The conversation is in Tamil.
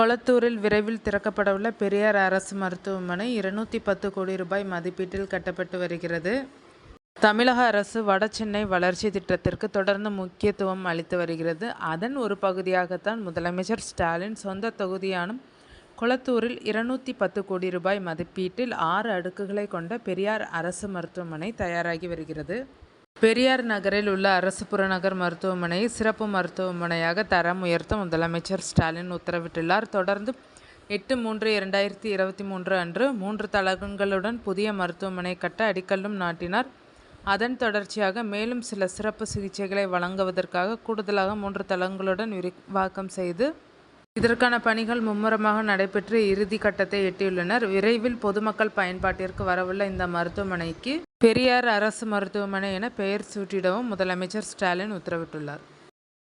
கொளத்தூரில் விரைவில் திறக்கப்படவுள்ள பெரியார் அரசு மருத்துவமனை 210 கோடி ரூபாய் மதிப்பீட்டில் கட்டப்பட்டு வருகிறது. தமிழக அரசு வடசென்னை வளர்ச்சி திட்டத்திற்கு தொடர்ந்து முக்கியத்துவம் அளித்து வருகிறது. அதன் ஒரு பகுதியாகத்தான் முதலமைச்சர் ஸ்டாலின் சொந்த தொகுதியான கொளத்தூரில் 210 கோடி ரூபாய் மதிப்பீட்டில் 6 அடுக்குகளை கொண்ட பெரியார் அரசு மருத்துவமனை தயாராகி வருகிறது. பெரியார் நகரில் உள்ள அரசு புறநகர் மருத்துவமனையை சிறப்பு மருத்துவமனையாக தரம் உயர்த்த முதலமைச்சர் ஸ்டாலின் உத்தரவிட்டுள்ளார். தொடர்ந்து 8/3/2023 அன்று 3 தளங்களுடன் புதிய மருத்துவமனை கட்ட அடிக்கல்லும் நாட்டினார். அதன் தொடர்ச்சியாக மேலும் சில சிறப்பு சிகிச்சைகளை வழங்குவதற்காக கூடுதலாக 3 தளங்களுடன் விரிவாக்கம் செய்து இதற்கான பணிகள் மும்முரமாக நடைபெற்று இறுதி கட்டத்தை எட்டியுள்ளனர். விரைவில் பொதுமக்கள் பயன்பாட்டிற்கு வரவுள்ள இந்த மருத்துவமனைக்கு பெரியார் அரசு மருத்துவமனை என பெயர் சூட்டிடவும் முதலமைச்சர் ஸ்டாலின் உத்தரவிட்டுள்ளார்.